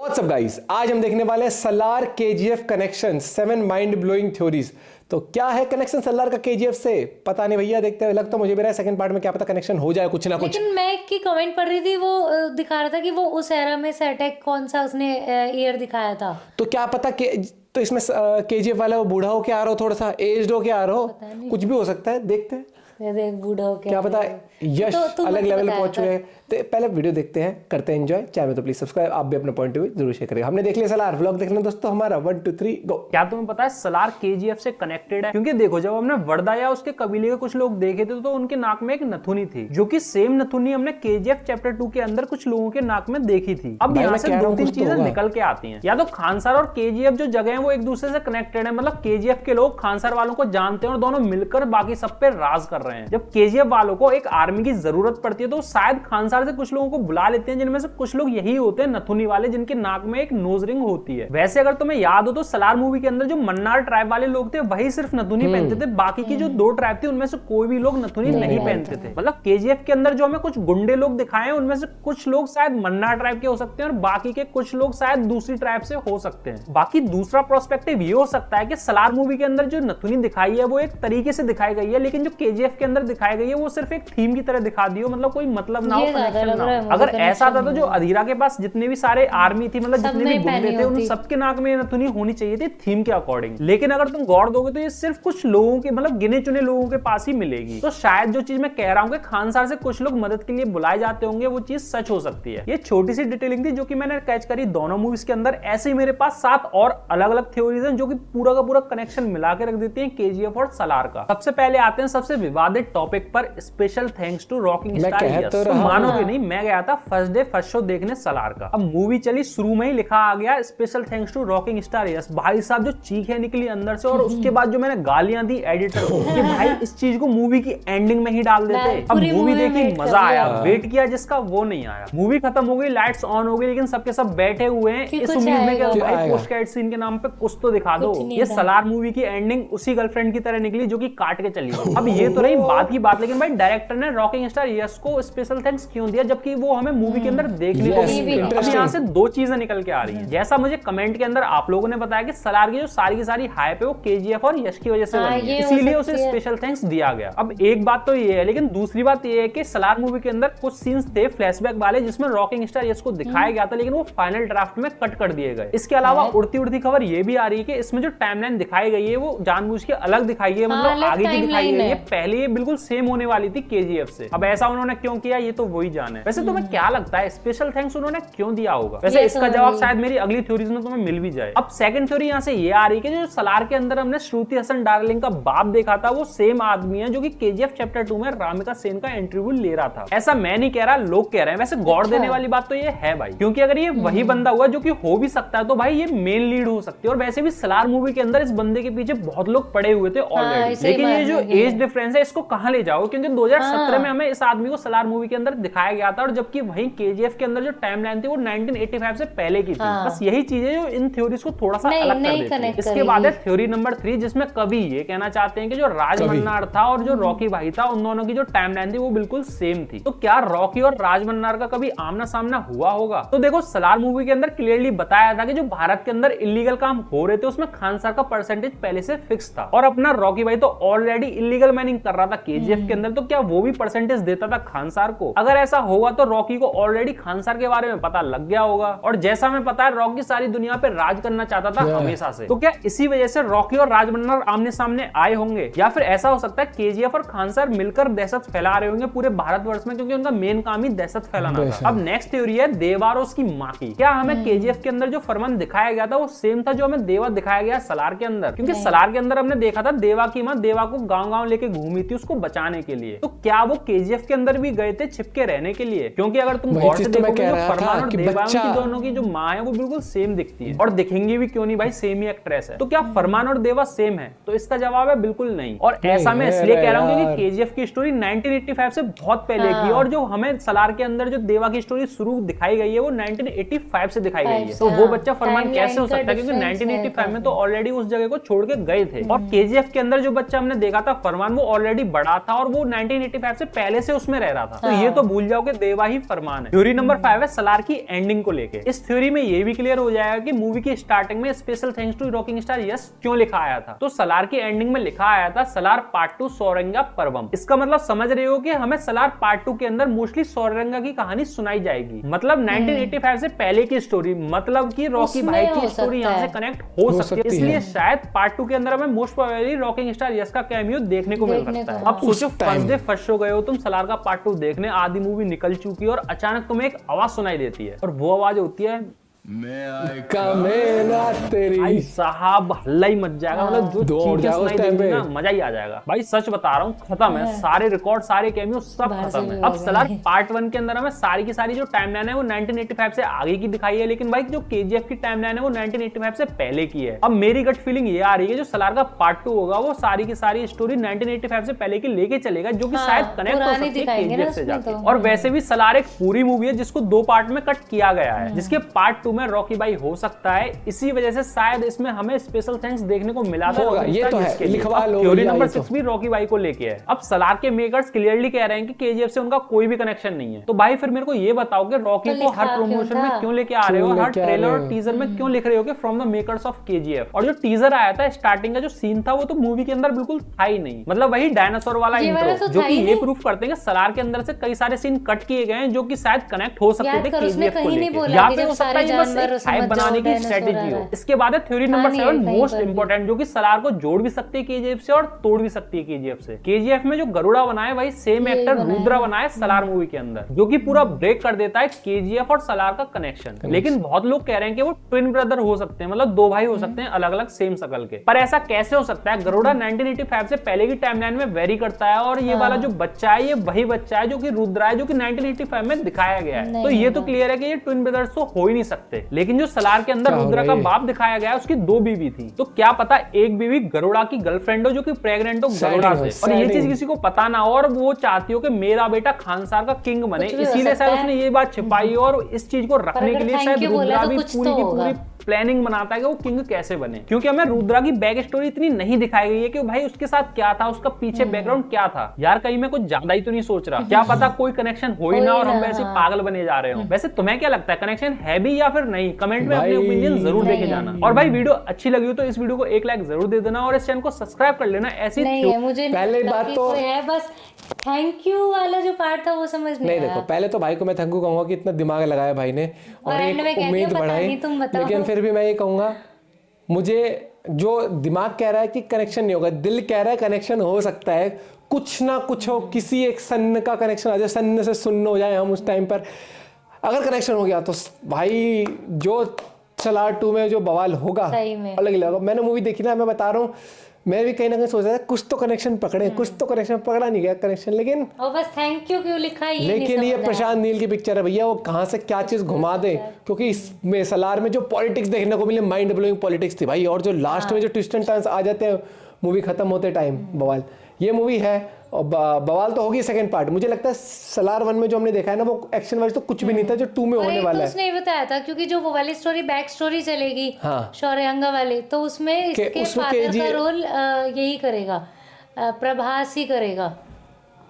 What's up guys, आज हम देखने वाले हैं Salaar KGF connection 7 mind blowing theories. तो क्या है कनेक्शन सलार का केजीएफ से, पता नहीं भैया, देखते हैं। लग तो मुझे भी रहा है सेकंड पार्ट में क्या पता कनेक्शन हो जाए कुछ ना कुछ। लेकिन मैं की कमेंट पढ़ रही थी, वो दिखा रहा था कि वो उस एरा में सेटेक कौन सा उसने ईयर दिखाया था। तो क्या पता तो इसमें केजीएफ वाला वो बूढ़ा हो के आ रहा हो, थोड़ा सा एज्ड हो के आ रहा हो, कुछ भी हो सकता है, देखते हैं। देख बूढ़ा हो क्या पता यश अलग लेवल पे पहुंच चुके हैं। तो पहले वीडियो देखते हैं, करते हैं एंजॉय। चैनल तो प्लीज सब्सक्राइब, आप भी अपना पॉइंट ऑफ व्यू जरूर शेयर करिएगा। हमने देख लिया सलार व्लॉग, देखना दोस्तों हमारा 1 2 3 गो। क्या तुम्हें पता है सलार केजीएफ से कनेक्टेड है? क्योंकि देखो, जब हमने वर्दा या उसके कबीले के कुछ लोग देखे थे तो उनके नाक में एक नथुनी थी, जो कि सेम नथुनी हमने केजीएफ चैप्टर 2 के अंदर कुछ लोगों के नाक में देखी थी। अब यहाँ से 2-3 चीजें निकल के आती हैं। या तो खानसार और केजीएफ जो जगह है वो एक दूसरे से कनेक्टेड है, मतलब केजीएफ के लोग खानसार वालों को जानते हैं और दोनों मिलकर बाकी सब पे राज कर रहे हैं। जब केजीएफ वालों को एक आर्मी की जरूरत पड़ती है तो शायद खानसार से कुछ लोगों को बुला लेते हैं, जिनमें से कुछ लोग यही होते हैं नथुनी वाले, जिनके नाक में एक नोज रिंग होती है। वैसे अगर तुम्हें याद हो तो सलार मूवी के अंदर जो मन्नार ट्राइब वाले लोग थे वही सिर्फ नथुनी पहनते थे, बाकी की जो 2 ट्राइब थी उनमें से कोई भी लोग नथुनी नहीं पहनते थे। मतलब केजीएफ के अंदर जो हमें कुछ गुंडे लोग दिखाए हैं उनमें से कुछ लोग शायद मन्नार ट्राइब के हो सकते हैं और बाकी के कुछ लोग शायद दूसरी ट्राइब से हो सकते हैं। बाकी दूसरा प्रोस्पेक्टिव ये हो सकता है कि सलार मूवी के अंदर जो नथुनी दिखाई है वो एक तरीके से दिखाई गई है, लेकिन जो केजीएफ के अंदर दिखाई गई है वो सिर्फ एक थीम की तरह दिखा दी हो, मतलब कोई मतलब ना हो, कनेक्शन ना हो। अगर ऐसा था तो जो अधीरा के पास जितने भी सारे आर्मी थी, मतलब जितने भी गुंडे थे, उन सबके नाक में नथुनी होनी चाहिए थी थीम के अकॉर्डिंग। लेकिन अगर तुम गौर दोगे तो ये सिर्फ कुछ लोगों के, मतलब गिने चुने लोगों के पास ही मिलेगी। तो शायद जो चीज मैं कह रहा हूँ कि खानसार से कुछ लोग मदद के लिए बुलाए जाते होंगे, वो चीज सच हो सकती है। ये छोटी सी डिटेलिंग थी जो कि मैंने कैच करी दोनों मूवीज के अंदर। ऐसे ही मेरे पास 7 और अलग अलग थ्योरीज हैं जो कि पूरा का पूरा कनेक्शन मिला के रख देती हैं केजीएफ और सलार का। सबसे पहले आते हैं सबसे विवादित टॉपिक पर, special thanks to rocking star Yash. तो मानोगे नहीं, मैं गया था फर्स्ट डे फर्स्ट शो देखने सलार का। अब मूवी चली, शुरू में ही लिखा आ गया special thanks to rocking star Yash. भाई साहब जो चीखें निकली अंदर से, और उसके बाद जो मैंने गालियां दी एडिटर को कि भाई इस चीज को मूवी की एंडिंग में ही डाल देते। अब मूवी देखी, मजा आया, वेट किया जिसका वो नहीं आया। मूवी खत्म हो गई, लाइट्स ऑन हो गई, लेकिन सबके सब बैठे हुए हैं इस उम्मीद में कि भाई पोस्ट क्रेडिट सीन के नाम पे कुछ तो दिखा दो। ये सलार मूवी की एंडिंग उसी गर्लफ्रेंड की तरह निकली जो कि काट के चली गई। अब ये तो रही बात की बात, लेकिन भाई डायरेक्टर ने रॉकिंग स्टार यश को स्पेशल थैंक्स क्यों दिया जबकि वो हमें मूवी के अंदर देखने को मिला? अब यहाँ से 2 चीजें निकल के आ रही हैं। जैसा मुझे कमेंट के अंदर आप लोगों ने बताया कि सलार की जो सारी की सारी हाइप है वो केजीएफ और यश की वजह से बनी है, इसीलिए उसे स्पेशल थैंक्स दिया गया। अब एक बात तो ये है, लेकिन दूसरी बात ये है कि सलार मूवी के अंदर कुछ सीन्स थे फ्लैशबैक वाले जिसमें रॉकिंग स्टार यश को दिखाया गया था, लेकिन वो फाइनल ड्राफ्ट में कट कर दिए गए। इसके अलावा उड़ती उड़ती खबर ये भी आ रही है कि इसमें जो टाइमलाइन दिखाई गई है वो जानबूझ के अलग दिखाई है, मतलब आगे की दिखाई गई है। पहले ये बिल्कुल सेम होने वाली थी केजीएफ से। अब ऐसा उन्होंने क्यों किया ये तो वही जाने। वैसे तुम्हें क्या लगता है स्पेशल थैंक्स उन्होंने क्यों दिया होगा? वैसे इसका जवाब शायद मेरी अगली थ्योरीज में तुम्हें मिल भी जाए। अब सेकंड थ्योरी यहाँ से ये आ रही है कि जो सलार के अंदर हमने श्रुति हसन डार्लिंग का बाप देखा था वो सेम आदमी है जो कि केजीएफ चैप्टर 2 में रामिका सेन का इंटरव्यू ले रहा था। ऐसा मैं नहीं कह रहा, लोग कह रहे हैं। वैसे गौर देने वाली बात तो ये है भाई, क्योंकि अगर ये वही बंदा हुआ जो कि हो भी सकता है तो भाई ये मेन लीड हो सकती है। और वैसे भी सलार मूवी के अंदर इस बंदे के पीछे बहुत लोग पड़े हुए थे ऑलरेडी। लेकिन ये जो एज डिफरेंस है इसको कहां ले जाओ, क्योंकि 2017 में हमें इस आदमी को सलार मूवी के अंदर दिखाया गया था, और जबकि वहीं केजीएफ के अंदर जो टाइमलाइन थी वो 1985 से पहले की थी। बस यही चीजें जो इन थ्योरीज को थोड़ा सा अलग कर देती है। इसके बाद है थ्योरी नंबर 3, जिसमें कवि ये कहना चाहते हैं कि जो राज मन्नार था और जो रॉकी भाई था उन दोनों की जो टाइमलाइन थी वो बिल्कुल सेम थी। तो क्या रॉकी और राज मन्नार का कभी आमना सामना हुआ होगा? तो देखो, सलार मूवी के अंदर क्लियरली बताया था कि जो भारत के अंदर इलीगल काम हो रहे थे उसमें खानसार का परसेंटेज पहले से फिक्स था, और अपना रॉकी भाई तो ऑलरेडी इलीगल माइनिंग कर रहा था केजीएफ के अंदर, तो क्या वो भी परसेंटेज देता था खानसार को? अगर ऐसा होगा तो रॉकी को ऑलरेडी खानसार के बारे में पता लग गया होगा, और जैसा हमें पता है रॉकी सारी दुनिया पे राज करना चाहता था हमेशा से। तो क्या इसी वजह से रॉकी और राज मन्नार आमने सामने आए होंगे? या फिर ऐसा हो सकता है केजीएफ और खानसार मिलकर दहशत फैला रहे होंगे पूरे भारतवर्ष में, क्योंकि उनका मेन काम ही दहशत फैलाना था। अब नेक्स्ट थ्योरी है देवा और उसकी मां की। क्या हमें केजीएफ के अंदर जो फरमान दिखाया गया था वो सेम था जो हमें देवा दिखाया गया सलार के अंदर? क्योंकि सलार के अंदर हमने देखा था देवा की मां देवा को गांव-गांव लेके घूमी थी उसको बचाने के लिए। तो क्या वो केजीएफ के अंदर भी गए थे छिपके रहने के लिए? क्योंकि अगर तुम गौर से देखोगे तो फरमान और देवा की दोनों की जो मां है वो बिल्कुल सेम दिखती है, और दिखेंगी भी क्यों नहीं भाई, सेम ही एक्ट्रेस है। तो क्या फरमान और देवा सेम है? तो इसका जवाब है बिल्कुल नहीं। और ऐसा मैं इसलिए कह रहा हूँ क्योंकि केजीएफ की स्टोरी 1985 से बहुत पहले की, और जो हमें सलार के अंदर जो देवा की स्टोरी शुरू दिखाई गई है वो 1985 से दिखाई गई है। तो वो बच्चा फरमान कैसे हो सकता है, क्योंकि 1985 में तो ऑलरेडी उस जगह को छोड़ के गए थे। और केजीएफ के अंदर जो बच्चा हमने देखा था फरमान वो ऑलरेडी ऑलरेडी बड़ा था और वो 1985 से पहले से उसमें रह रहा था। तो ये तो भूल जाओ कि देवा ही फरमान है। थ्योरी नंबर 5 है सलार की एंडिंग को लेके। इस थ्योरी में ये भी क्लियर हो जाएगा कि मूवी की स्टार्टिंग में special thanks to rocking star Yash क्यों लिखा आया था। तो सलार की एंडिंग में लिखा आया था सलार पार्ट 2 सोरंगा पर्वम। इसका मतलब समझ रहे हो कि हमें सलार पार्ट 2 के अंदर मोस्टली सोरंगा की कहानी सुनाई जाएगी। मतलब 1985 से पहले की स्टोरी, मतलब कि रॉकी भाई की स्टोरी यहाँ से कनेक्ट हो सकती है। इसलिए शायद पार्ट 2 के अंदर हमें most probably rocking star yes का कैमियो देखने को मिल सकता है। अब सोचो फर्स्ट डे फर्स्ट शो गए हो तुम सलार का पार्ट 2 देखने, आधी मूवी निकल चुकी है और अचानक तुम्हें एक आवाज सुनाई देती है और वो आवाज होती है तेरी। भाई साहब हल्ला ही मच जाएगा। मतलब जो चीजें सुनाई देंगी ना मजा ही आ जाएगा। भाई सच बता रहा हूँ, खत्म है सारे रिकॉर्ड, सारे कैमियो सब खत्म है। अब सलार पार्ट 1 के अंदर हमें सारी की सारी जो टाइमलाइन है वो 1985 से आगे की दिखाई है, लेकिन भाई जो केजीएफ की टाइमलाइन है वो 1985 से पहले की है। अब मेरी गट फीलिंग ये आ रही है जो सलार का पार्ट 2 होगा वो सारी की सारी स्टोरी 1985 से पहले की लेके चलेगा, जो कि शायद कनेक्ट हो सकती है केजीएफ से जाके। और वैसे भी सलार एक पूरी मूवी है जिसको 2 पार्ट में कट किया गया है, जिसके पार्ट 2 में रॉकी भाई हो सकता है। इसी वजह से शायद इसमें हमें स्पेशल थैंक्स देखने को मिला था। ये तो है, लिखवा लो। थ्योरी नंबर 6 भी रॉकी भाई को लेके है। अब सलार के मेकर्स क्लियरली कह रहे हैं कि केजीएफ से उनका कोई भी कनेक्शन नहीं है। तो भाई फिर मेरे को ये बताओ कि रॉकी को हर प्रमोशन में क्यों लेके आ रहे हो, हर ट्रेलर और टीजर में क्यों लिख रहे हो कि from the makers of KGF. और जो टीजर आया था स्टार्टिंग का जो सीन था वो तो मूवी के अंदर बिल्कुल था ही नहीं। मतलब वही डायनासोर वाला इंट्रो, जो कि ये प्रूफ करते हैं कि सलार के अंदर से कई सारे सीन कट किए गए हैं जो कि शायद कनेक्ट हो सकते थे केजीएफ को लेके। या फिर हो सकता है बस हाइप बनाने की स्ट्रेटजी हो। इसके बाद है थ्योरी नंबर 7 मोस्ट इंपोर्टेंट, जो कि सलार को जोड़ भी सकती है केजीएफ से और तोड़ भी सकती है केजीएफ से। केजीएफ में जो गरुड़ा बनाए वही सेम एक्टर रुद्रा बनाए सलार मूवी के अंदर, जो कि पूरा ब्रेक कर देता है केजीएफ और सलार का कनेक्शन। लेकिन बहुत लोग कह रहे हैं कि वो ट्विन ब्रदर हो सकते हैं, मतलब 2 भाई हो सकते हैं अलग अलग सेम शकल के। पर ऐसा कैसे हो सकता है? गरुड़ा 1985 से पहले की टाइमलाइन में वेरी करता है और ये वाला जो बच्चा है ये वही बच्चा है जो कि रुद्रा है, जो कि 1985 में दिखाया गया है। तो ये तो क्लियर है कि ये ट्विन ब्रदर्स तो हो ही नहीं सकते। लेकिन जो सलार के अंदर रुद्रा का बाप दिखाया गया है उसकी 2 बीवी थी, तो क्या पता एक बीवी गरुड़ा की गर्लफ्रेंड हो जो कि प्रेग्नेंट हो गरुड़ा से, और ये चीज किसी को पता ना हो और वो चाहती हो कि मेरा बेटा खानसार का किंग बने, इसीलिए शायद उसने ये बात छिपाई और इस चीज को रखने के लिए शायद रुद्रा भी पूरी की पूरी प्लानिंग बनाता है कि वो किंग कैसे बने। क्योंकि हमें रुद्रा की बैक स्टोरी इतनी नहीं दिखाई गई है कि भाई उसके साथ क्या था, उसका पीछे बैकग्राउंड क्या था। यार कहीं मैं कुछ ज्यादा ही तो नहीं सोच रहा, क्या पता कोई कनेक्शन हो ही ना और हम वैसे पागल बने जा रहे हो। वैसे तुम्हें क्या लगता है, कनेक्शन है भी या फिर नहीं? कमेंट में अपने ओपिनियन जरूर देके जाना। और भाई वीडियो अच्छी लगी हो तो इस वीडियो को एक लाइक जरूर दे देना और इस चैनल को सब्सक्राइब कर लेना। ऐसी मुझे पहले बात तो है बस थैंक यू वाला जो पार्ट था वो समझ नहीं देखो पहले तो भाई को मैं थैंक यू कहूंगा कि इतना दिमाग लगाया भाई ने और एक उम्मीद बढ़ाई। लेकिन फिर भी मैं ये कहूंगा, मुझे जो दिमाग कह रहा है कि कनेक्शन नहीं होगा, दिल कह रहा है कनेक्शन हो सकता है, कुछ ना कुछ हो, किसी एक सन्न का कनेक्शन आ जाए, सन्न से सुन्न हो जाए हम उस टाइम पर। अगर कनेक्शन हो गया तो भाई जो सलार 2 में जो बवाल होगा अलग ही लगेगा। मैंने मूवी देखी ना, मैं बता रहा हूँ, मैं भी कहीं ना कहीं सोच रहा था कुछ तो कनेक्शन पकड़े, कुछ तो कनेक्शन पकड़ा नहीं गया कनेक्शन, लेकिन बस थैंक यू क्यों लिखा है लेकिन ये प्रशांत नील की पिक्चर है भैया, वो कहाँ से क्या चीज घुमा दे। क्योंकि इसमें सलार में जो पॉलिटिक्स देखने को मिले, माइंड ब्लोइंग पॉलिटिक्स थी भाई, और जो लास्ट में जो ट्विस्ट एंड टर्न्स आ जाते हैं मूवी खत्म होते टाइम, बवाल। ये मूवी है और बवाल तो होगी सेकंड पार्ट। मुझे लगता है सलार 1 में जो हमने देखा है ना वो एक्शन वाइज तो कुछ भी नहीं था जो 2 में होने वाला है। उसने बताया था क्योंकि जो वो वाली स्टोरी बैक स्टोरी चलेगी शौर्यांगा वाली, तो उसमें इसके फादर का रोल यही करेगा, प्रभास ही करेगा।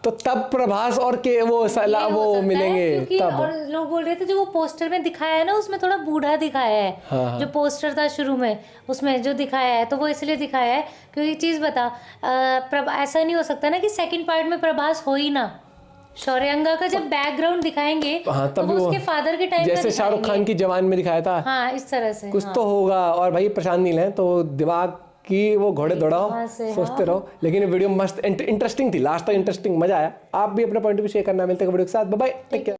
तो तब प्रभास और के वो मिलेंगे तब। और लोग बोल रहे थे जो वो पोस्टर में दिखाया है ना उसमें थोड़ा बूढ़ा दिखाया है। हाँ। जो पोस्टर था शुरू में उसमें जो दिखाया है तो वो इसलिए दिखाया है क्योंकि चीज बता, ऐसा नहीं हो सकता ना कि सेकंड पार्ट में प्रभास हो ही ना। शौर्यांगा का जब बैकग्राउंड दिखाएंगे तो वो उसके फादर के टाइम जैसे शाहरुख खान की जवान में दिखाया था, हाँ इस तरह से कुछ तो होगा। और भाई प्रशांत नील है तो दिमाग कि वो घोड़े दौड़ाओ, सोचते रहो। लेकिन वीडियो मस्त इंटरेस्टिंग थी, लास्ट तक इंटरेस्टिंग, मजा आया। आप भी अपना पॉइंट ऑफ व्यू शेयर करना। मिलते हैं वीडियो के साथ, बाय बाय, टेक केयर।